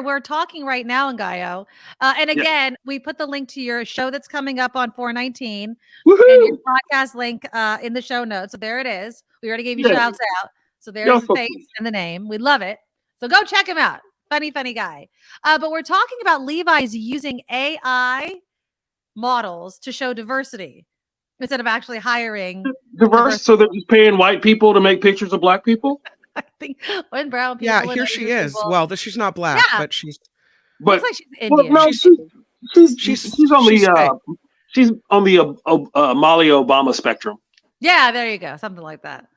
We're talking right now, Ngaio. And Yeah. again, we put the link to your show that's coming up on 419 and your Woohoo! podcast link in the show notes. So there it is. We already gave you Yeah. shouts out. So Y'all there's the so face sweet. and the name. We love it. So go check him out. Funny, funny guy. But we're talking about Levi's using AI models to show diversity instead of actually hiring Diverse, diverse so they're people. just paying white people to make pictures of black people. I think when brown Yeah, people and here she Asian is. people. Well, she's not black, Yeah, but she's looks But like she's well, Indian. no, she's she's on she's the fake. Molly Obama spectrum. Yeah, there you go. Something like that.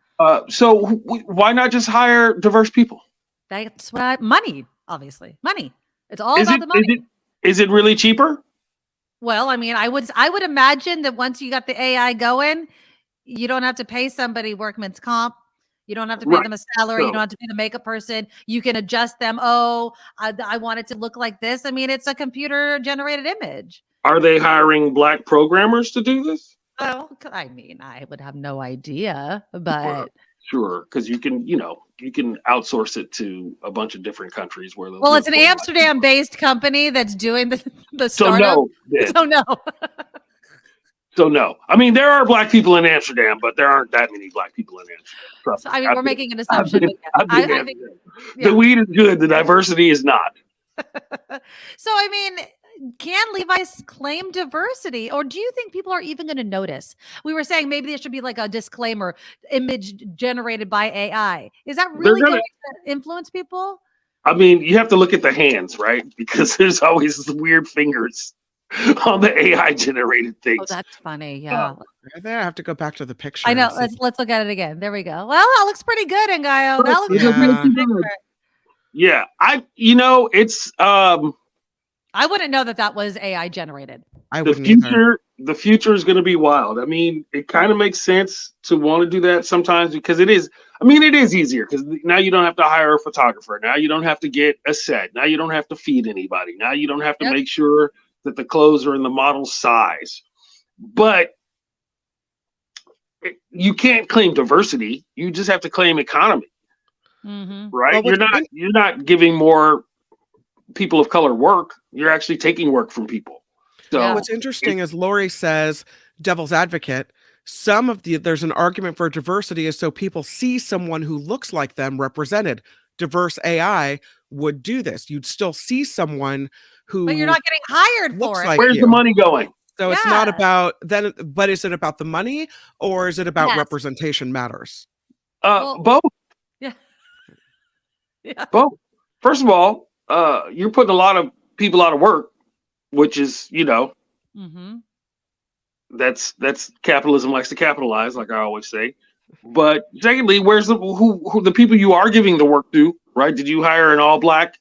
So why not just hire diverse people? That's what money, obviously. Money. It's all Is about it the is money. it is it really cheaper? Well, I mean, I would imagine that once you got the AI going, you don't have to pay somebody workman's comp. You don't have to pay Right. them a salary. You don't So have to pay the makeup person. You can adjust them. Oh, I want it to look like this. I mean, it's a computer generated image. are they hiring black programmers to do this? Well, I mean, I would have no idea, Well, but sure, because you can outsource it to a bunch of different countries where they'll well, do it's it an for black people. Amsterdam-based company that's doing the So startup. no, then. So no. So no. I mean, there are black people in Amsterdam, but there aren't that many black people in Amsterdam. Trust So me. I mean, we're making an I've assumption, been, but yeah, I've been to I think Amsterdam. The yeah. weed is good. The diversity is not. So I mean, can Levi's claim diversity, or do you think people are even going to notice? We were saying maybe there should be like a disclaimer: image generated by AI. Is that They're really gonna. going to influence people? I mean, you have to look at the hands, right? Because there's always weird fingers on the AI generated Oh, things. that's funny. Uh, Yeah, Right there, I have to go back to the picture I know. and see. Let's look at it again. There we go. Well, that looks pretty good, Ngaio. but That looks it's like a pretty Yeah, good good. picture. Yeah, it's I wouldn't know that was AI generated. I the wouldn't either. future. The future is going to be wild. I mean, it kind of makes sense to want to do that sometimes because it is. I mean, it is easier because now you don't have to hire a photographer. Now you don't have to get a set. Now you don't have to feed anybody. Now you don't have to Yep. make sure that the clothes are in the model's size. But you can't claim diversity. You just have to claim economy, Mm-hmm. right? Well, what's You're not giving more people of color work. You're actually taking work from people. So Yeah. what's interesting is Lori says, devil's advocate, there's an argument for diversity is so people see someone who looks like them represented. Diverse AI would do this. You'd still see someone But you're who not getting hired looks for it. like where's the you. money going? So it's not Yeah. about then, but is it about the money or is it about Yes. representation matters? Well, Both. yeah. Yeah. Both. First of all, you're putting a lot of people out of work, which is, Mm-hmm. that's capitalism likes to capitalize, like I always say. But secondly, where's who the people you are giving the work to, right? Did you hire an all black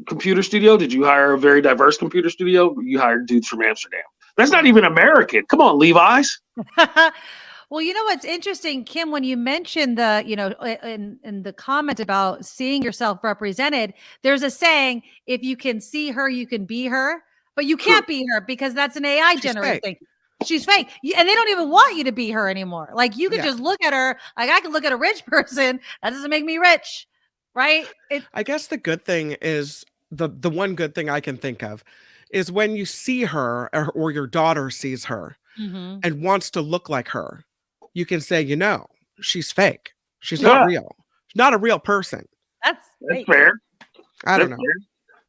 computer studio? Did you hire a very diverse computer studio? You hired dudes from Amsterdam. That's not even American. Come on, Levi's. Well, you know what's interesting, Kim, when you mentioned in the comment about seeing yourself represented, there's a saying, if you can see her, you can be her, but you can't be her because that's an AI She's generated fake. thing. She's fake. And they don't even want you to be her anymore. Like you could Yeah. just look at her, like I could look at a rich person. That doesn't make me rich. Right? I guess the good thing is the one good thing I can think of is when you see her or your daughter sees her Mhm. and wants to look like her, you can say, she's fake. She's not real. She's not a real person. That's That's fair. I don't That's know. fair.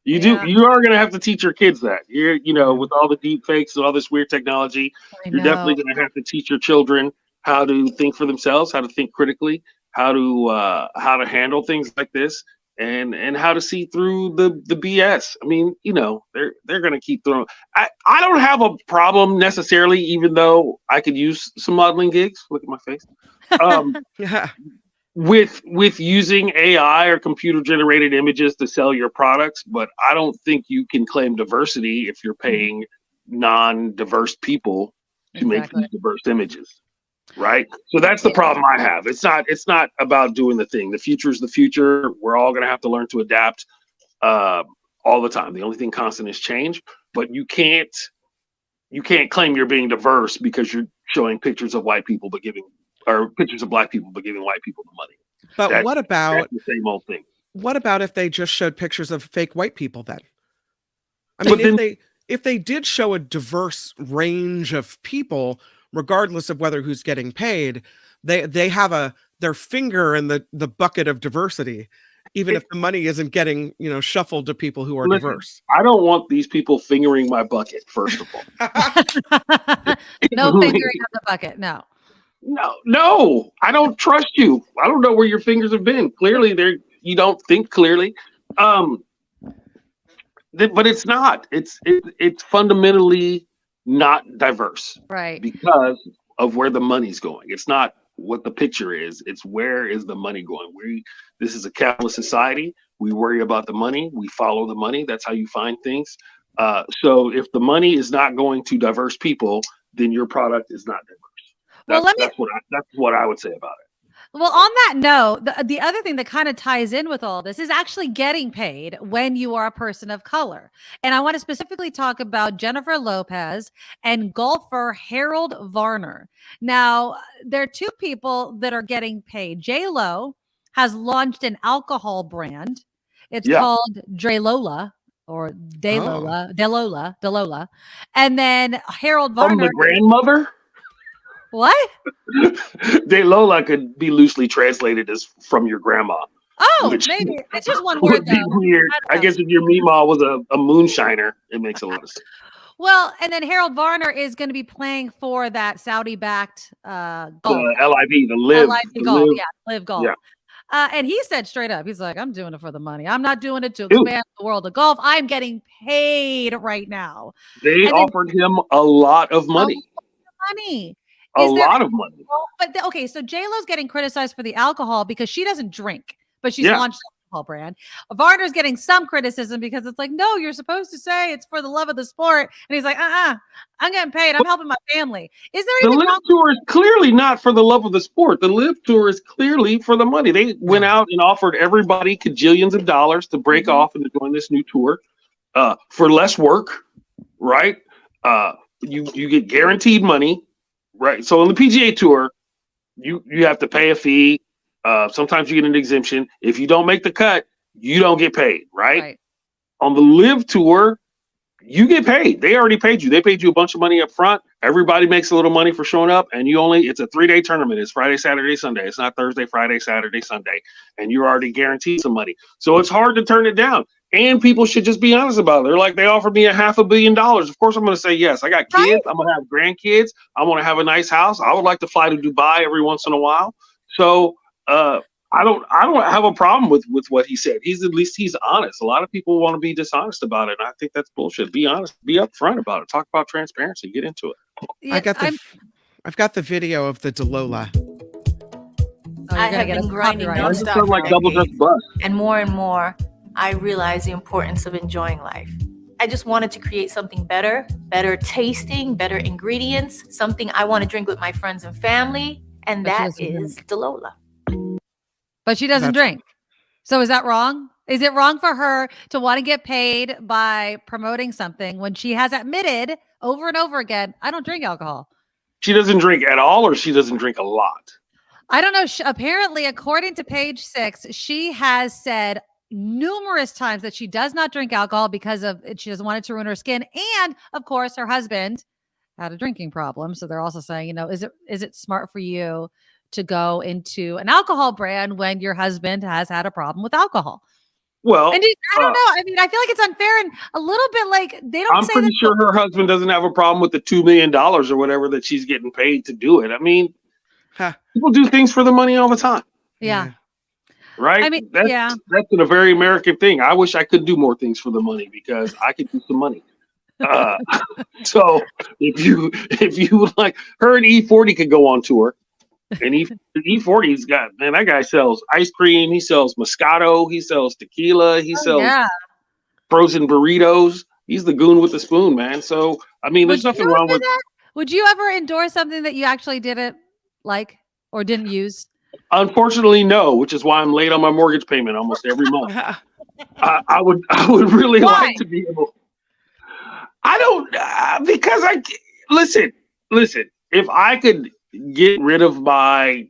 You Yeah. you are gonna have to teach your kids that. With all the deep fakes and all this weird technology, I you're definitely know. gonna have to teach your children how to think for themselves, how to think critically, how to handle things like this, and how to see through the BS. I mean, they're gonna keep throwing. I don't have a problem necessarily, even though I could use some modeling gigs. Look at my face. Um, Yeah. with using AI or computer generated images to sell your products, but I don't think you can claim diversity if you're paying non-diverse people to make Exactly. these diverse images, right? So that's the problem I have. It's not about doing the thing. The future is the future. We're all going to have to learn to adapt all the time. The only thing constant is change, but you can't claim you're being diverse because you're showing pictures of white people or pictures of black people but giving white people the money. But what about that's the same old thing? what about if they just showed pictures of fake white people then? I But mean, then if they did show a diverse range of people, regardless of whether who's getting paid, they have their finger in the bucket of diversity, even if the money isn't getting, shuffled to people who are listen, diverse. I don't want these people fingering my bucket, first of all. No fingering on the bucket. No. No, I don't trust you. I don't know where your fingers have been. Clearly, you don't think clearly. But it's not. It's fundamentally not diverse Right. because of where the money's going. It's not what the picture is. It's where is the money going. This is a capitalist society. We worry about the money. We follow the money. That's how you find things. So if the money is not going to diverse people, then your product is not diverse. That's what I would say about it. Well, on that note, the other thing that kind of ties in with all this is actually getting paid when you are a person of color. And I want to specifically talk about Jennifer Lopez and golfer Harold Varner. Now, there are two people that are getting paid. J-Lo has launched an alcohol brand. It's called Drelola or Delola. And then Harold Varner. From the grandmother? What? De Lola could be loosely translated as from your grandma. Oh, maybe. It's just one word, though. Weird. I guess if your Meemaw was a moonshiner, it makes a lot of sense. Well, and then Harold Varner is going to be playing for that Saudi-backed golf. The LIV, the Live. Golf. Yeah, Live Golf. Yeah. And he said straight up, he's like, I'm doing it for the money. I'm not doing it to expand the world of golf. I'm getting paid right now. They offered him a lot of money. A lot of money. But okay, so J-Lo's getting criticized for the alcohol because she doesn't drink, but she's launched an alcohol brand. Varner's getting some criticism because it's like, no, you're supposed to say it's for the love of the sport. And he's like, I'm getting paid. I'm helping my family. Is there anything wrong? The Live Tour is clearly not for the love of the sport. The Live Tour is clearly for the money. They went out and offered everybody cajillions of dollars to break off and to join this new tour for less work, right? You get guaranteed money. Right. So on the PGA Tour, you have to pay a fee. Sometimes you get an exemption. If you don't make the cut, you don't get paid. Right. On the Live Tour, you get paid. They already paid you. They paid you a bunch of money up front. Everybody makes a little money for showing up. And it's a 3-day tournament. It's Friday, Saturday, Sunday. It's not Thursday, Friday, Saturday, Sunday. And you're already guaranteed some money. So it's hard to turn it down. And people should just be honest about it. They're like, they offered me $500 million. Of course, I'm going to say yes. I got kids. I'm going to have grandkids. I want to have a nice house. I would like to fly to Dubai every once in a while. So I don't have a problem with what he said. At least he's honest. A lot of people want to be dishonest about it. And I think that's bullshit. Be honest. Be upfront about it. Talk about transparency. Get into it. Yeah, I've got the video of the Delola. I have been grinding nonstop for like double dutch bus. And more, I realized the importance of enjoying life. I just wanted to create something better tasting, better ingredients, something I want to drink with my friends and family, and that is Delola. But she doesn't drink. So is that wrong? Is it wrong for her to want to get paid by promoting something when she has admitted over and over again, I don't drink alcohol? She doesn't drink at all, or she doesn't drink a lot? I don't know. Apparently, according to Page 6, she has said numerous times that she does not drink alcohol because she doesn't want it to ruin her skin. And of course, her husband had a drinking problem. So they're also saying, is it smart for you to go into an alcohol brand when your husband has had a problem with alcohol? Well, and I don't know. I mean, I feel like it's unfair and a little bit like they don't. I'm pretty sure her husband doesn't have a problem with the $2 million or whatever that she's getting paid to do it. I mean, people do things for the money all the time. Yeah. Right. I mean, that's a very American thing. I wish I could do more things for the money because I could do some money. So if you like, her and E40 could go on tour. And E40's got, man, that guy sells ice cream. He sells Moscato. He sells tequila. He sells frozen burritos. He's the goon with the spoon, man. So, I mean, there's nothing wrong with that. Would you ever endorse something that you actually didn't like or didn't use? Unfortunately, no, which is why I'm late on my mortgage payment almost every month. I would really like to be able. I don't, because listen, if I could get rid of my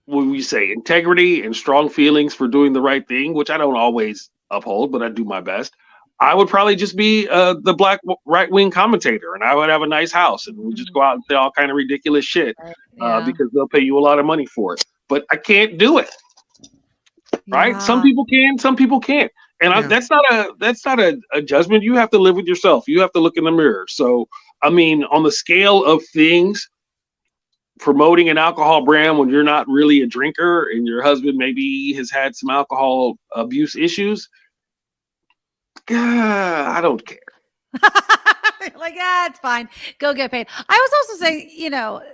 what we say, integrity and strong feelings for doing the right thing, which I don't always uphold, but I do my best. I would probably just be the black right wing commentator, and I would have a nice house, and we just go out and say all kind of ridiculous shit Yeah. because they'll pay you a lot of money for it. But I can't do it. Right? Some Yeah. people can, some people can't, and Yeah. that's not a judgment. You have to live with yourself. You have to look in the mirror. So, I mean, on the scale of things, promoting an alcohol brand when you're not really a drinker and your husband maybe has had some alcohol abuse issues, I don't care. Like, it's fine. Go get paid. I was also saying,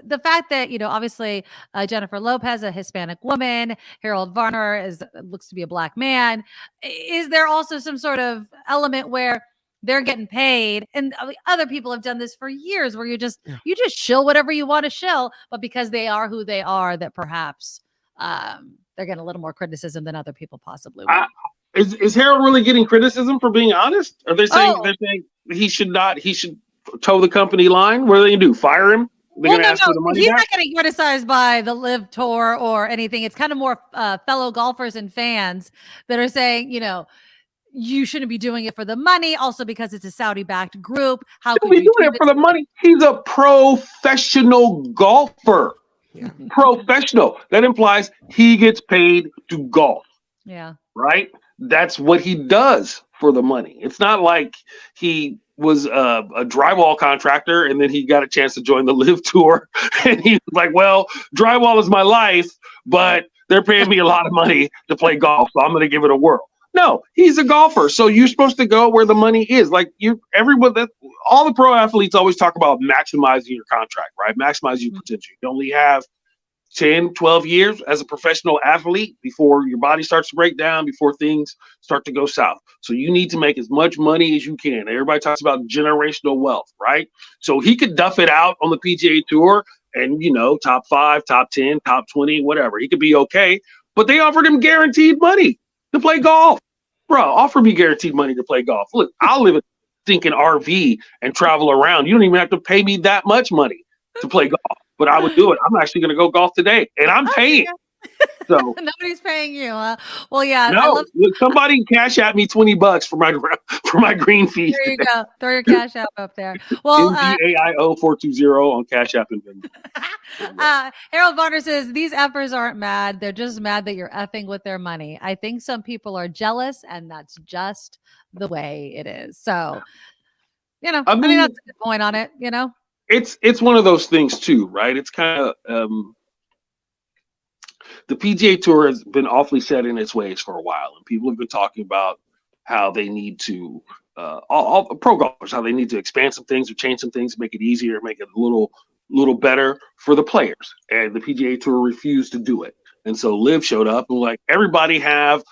the fact that, obviously Jennifer Lopez, a Hispanic woman, Harold Varner looks to be a black man. Is there also some sort of element where they're getting paid, and other people have done this for years, where you just shill whatever you want to shill, but because they are who they are, that perhaps they're getting a little more criticism than other people possibly would. Is Harold really getting criticism for being honest? Are they saying he should toe the company line? What are they gonna do? Fire him? They're gonna ask for the money he's back? not getting criticized by the Live Tour or anything. It's kind of more fellow golfers and fans that are saying, you shouldn't be doing it for the money. Also, because it's a Saudi-backed group. How could you doing it for the money? He's a professional golfer. Yeah. Professional. That implies he gets paid to golf. Yeah. Right? That's what he does for the money. It's not like he was a drywall contractor and then he got a chance to join the Live Tour and he was like, well, drywall is my life, but they're paying me a lot of money to play golf, so I'm going to give it a whirl. No, he's a golfer, so you're supposed to go where the money is. Like all the pro athletes always talk about maximizing your contract, right? Maximizing your potential. You only have 10, 12 years as a professional athlete before your body starts to break down, before things start to go south. So you need to make as much money as you can. Everybody talks about generational wealth, right? So he could duff it out on the PGA Tour and, top 5, top 10, top 20, whatever. He could be okay. But they offered him guaranteed money to play golf. Bro, offer me guaranteed money to play golf. Look, I'll live in a stinking RV and travel around. You don't even have to pay me that much money to play golf. But I would do it. I'm actually going to go golf today, and I'm paying. So nobody's paying you. Well, yeah. No, somebody cash at me $20 for my green fees. There you go. Throw your cash app up there. Well, NGAIO 420 on Cash App and Venmo. Harold Varner says these effers aren't mad. They're just mad that you're effing with their money. I think some people are jealous, and that's just the way it is. So, I mean that's a good point on it. It's one of those things too, right? It's kind of the PGA Tour has been awfully set in its ways for a while, and people have been talking about how they need to all pro golfers, how they need to expand some things or change some things, make it easier, make it a little better for the players. And the PGA Tour refused to do it, and so Liv showed up and like, everybody have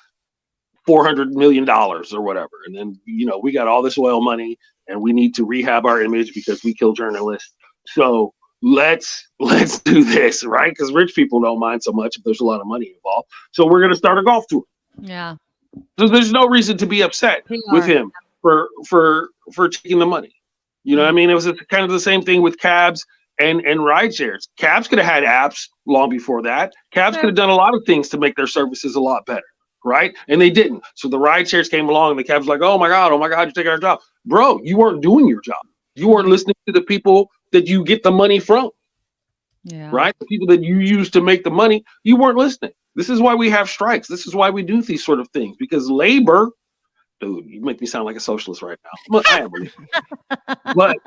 $400 million or whatever, and then we got all this oil money and we need to rehab our image because we kill journalists. So let's do this, right? Because rich people don't mind so much if there's a lot of money involved. So we're going to start a golf tour. Yeah. So there's no reason to be upset with him for taking the money. You know what I mean? It was kind of the same thing with cabs and ride shares. Cabs could have had apps long before that. Cabs could have done a lot of things to make their services a lot better. Right? And they didn't. So the ride shares came along and the cabs like, oh my God, you're taking our job. Bro, you weren't doing your job. You weren't listening to the people that you get the money from. Yeah. Right? The people that you use to make the money, you weren't listening. This is why we have strikes. This is why we do these sort of things, because labor, dude, you make me sound like a socialist right now. Well, I am. But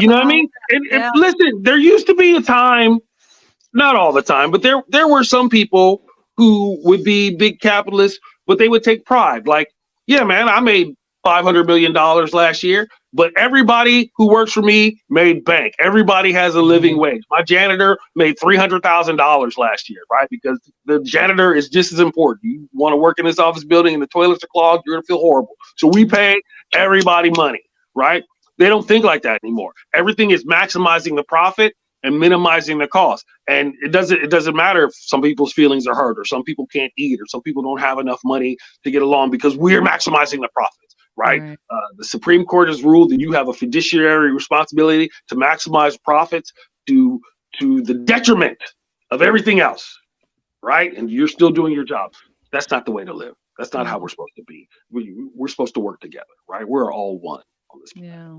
you know what I mean? And listen, there used to be a time, not all the time, but there were some people who would be big capitalists, but they would take pride. Like, yeah, man, I made $500 million last year, but everybody who works for me made bank. Everybody has a living wage. My janitor made $300,000 last year, right? Because the janitor is just as important. You want to work in this office building and the toilets are clogged, you're going to feel horrible. So we pay everybody money, right? They don't think like that anymore. Everything is maximizing the profit and minimizing the cost. And it doesn't matter if some people's feelings are hurt or some people can't eat or some people don't have enough money to get along, because we're maximizing the profits, right? The Supreme Court has ruled that you have a fiduciary responsibility to maximize profits to the detriment of everything else, right? And you're still doing your job. That's not the way to live. That's not how No. we're supposed to be. We're supposed to work together, right? We're all one on this planet. Yeah,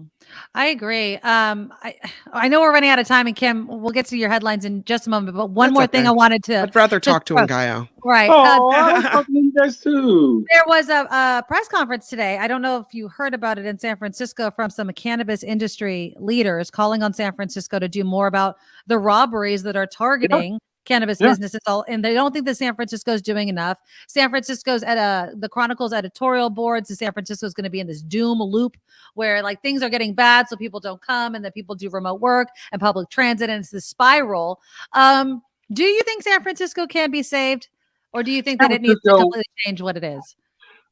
I agree. I know we're running out of time, and Kim, we'll get to your headlines in just a moment. But one That's more thing okay. I wanted to. I'd rather to talk to throw- Ngaio. Right. Oh, I was talking to you guys too. There was a press conference today. I don't know if you heard about it in San Francisco from some cannabis industry leaders calling on San Francisco to do more about the robberies that are targeting cannabis Yeah. businesses. And they don't think that San Francisco is doing enough. San Francisco's the Chronicle's editorial board says San Francisco is going to be in this doom loop where like things are getting bad, so people don't come, and then people do remote work and public transit, and it's this spiral. Do you think San Francisco can be saved? Or do you think that it needs to completely change what it is?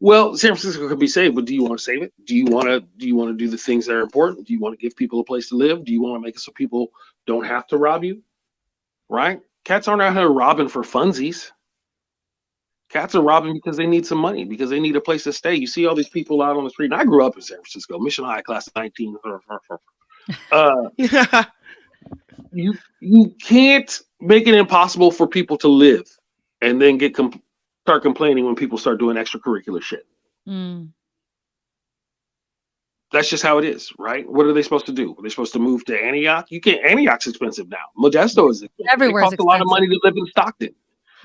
Well, San Francisco could be saved, but do you want to save it? Do you want to do the things that are important? Do you want to give people a place to live? Do you want to make it so people don't have to rob you? Right? Cats aren't out here robbing for funsies. Cats are robbing because they need some money, because they need a place to stay. You see all these people out on the street. And I grew up in San Francisco, Mission High, class of 19. You can't make it impossible for people to live and then start complaining when people start doing extracurricular shit. That's just how it is, right? What are they supposed to do? Are they supposed to move to Antioch? You can't. Antioch's expensive now. Modesto is expensive. Everywhere's it costs a lot of money to live in Stockton,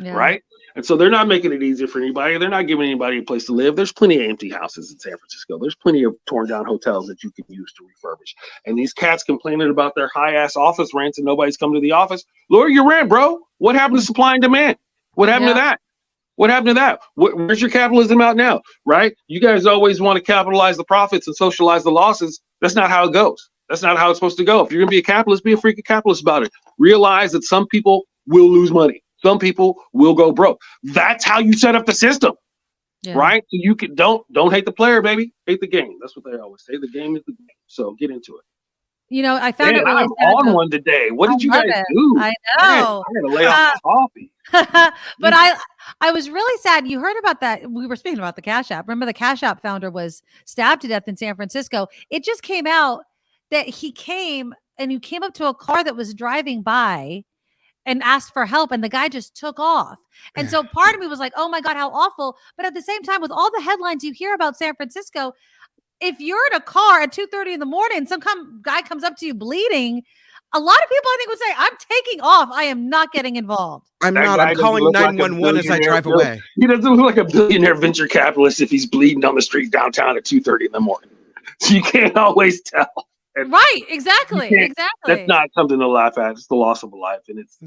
right? And so they're not making it easier for anybody. They're not giving anybody a place to live. There's plenty of empty houses in San Francisco. There's plenty of torn down hotels that you can use to refurbish. And these cats complaining about their high ass office rents and nobody's coming to the office. Lower your rent, bro. What happened to supply and demand? What happened to that? What happened to that? Where's your capitalism out now, right? You guys always want to capitalize the profits and socialize the losses. That's not how it goes. That's not how it's supposed to go. If you're going to be a capitalist, be a freaking capitalist about it. Realize that some people will lose money. Some people will go broke. That's how you set up the system, right? So you can don't hate the player, baby. Hate the game. That's what they always say. The game is the game. So get into it. You know, I found it really I'm on one today. What did you guys do? I know. I gotta lay off coffee. But I was really sad. You heard about that. We were speaking about the Cash App. Remember the Cash App founder was stabbed to death in San Francisco. It just came out that he came up to a car that was driving by and asked for help, and the guy just took off. And so part of me was like, oh my God, how awful. But at the same time, with all the headlines you hear about San Francisco, if you're in a car at 2:30 in the morning, some guy comes up to you bleeding, a lot of people I think would say, I'm taking off. I am not getting involved. I'm calling 911 as I drive away. He doesn't look like a billionaire venture capitalist if he's bleeding on the street downtown at 2:30 in the morning. So you can't always tell. Right, exactly. That's not something to laugh at. It's the loss of a life, and it's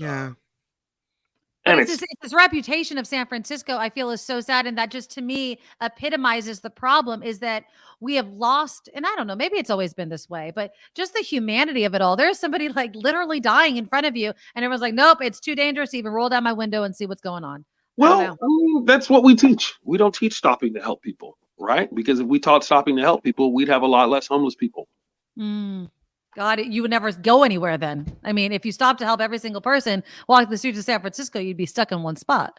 And it's this reputation of San Francisco, I feel, is so sad. And that just to me epitomizes the problem is that we have lost, and I don't know, maybe it's always been this way, but just the humanity of it all. There's somebody like literally dying in front of you, and everyone's like, nope, it's too dangerous to even roll down my window and see what's going on. Well, I mean, that's what we teach. We don't teach stopping to help people, right? Because if we taught stopping to help people, we'd have a lot less homeless people. God, you would never go anywhere then. I mean, if you stopped to help every single person walk the streets of San Francisco, you'd be stuck in one spot.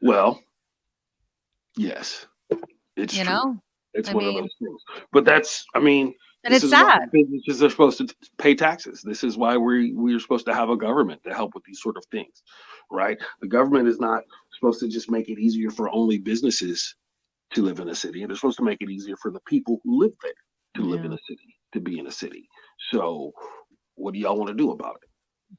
Well, yes, it's true. Know? It's one of those things. But that's, I mean, and it's sad. Businesses are supposed to pay taxes. This is why we're supposed to have a government to help with these sort of things, right? The government is not supposed to just make it easier for only businesses to live in a city. They're supposed to make it easier for the people who live there to live in a city, to be in a city. So what do y'all want to do about it?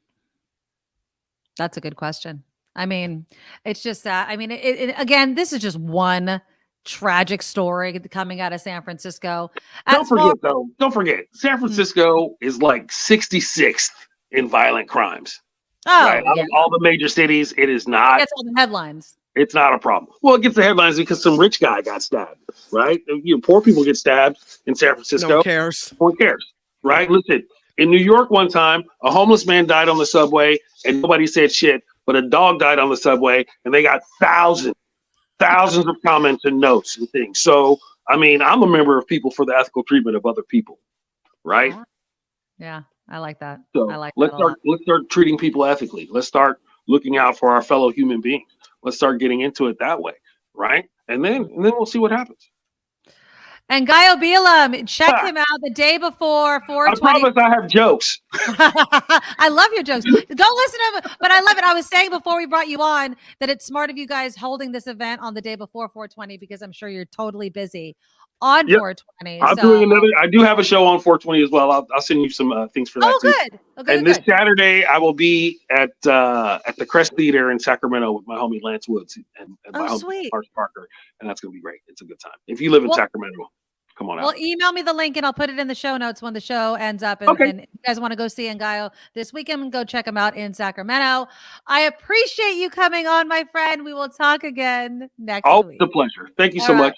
That's a good question. I mean, it's just that, I mean, again, this is just one tragic story coming out of San Francisco. Don't forget, San Francisco is like 66th in violent crimes. Oh, right? Out of all the major cities, it is not. It gets all the headlines. It's not a problem. Well, it gets the headlines because some rich guy got stabbed, right? You know, poor people get stabbed in San Francisco. No one cares. No one cares, right? Listen, in New York one time, a homeless man died on the subway and nobody said shit, but a dog died on the subway and they got thousands of comments and notes and things. So, I mean, I'm a member of People for the Ethical Treatment of Other People, right? Yeah, I like that. So I like let's start treating people ethically. Let's start looking out for our fellow human beings. Let's start getting into it that way, right? And then we'll see what happens. And Ngaio Bealum, check him out the day before I 420. promise I have jokes. I love your jokes. Don't listen to them, but I love it. I was saying before we brought you on that it's smart of you guys holding this event on the day before 420 because I'm sure you're totally busy on Yep. 420. I'm So, doing another. I do have a show on 420 as well. I'll send you some things for that oh, too. good. Oh, good, And good, this Saturday, I will be at the Crest Theater in Sacramento with my homie Lance Woods and my Oh, homie sweet. Mark Parker, and that's gonna be great. It's a good time. If you live in Well- Sacramento, come on Well, out. email me the link and I'll put it in the show notes when the show ends up. Okay. And if you guys want to go see Ngaio this weekend, go check him out in Sacramento. I appreciate you coming on, my friend. We will talk again next Always week. a pleasure. Thank you All so right. much.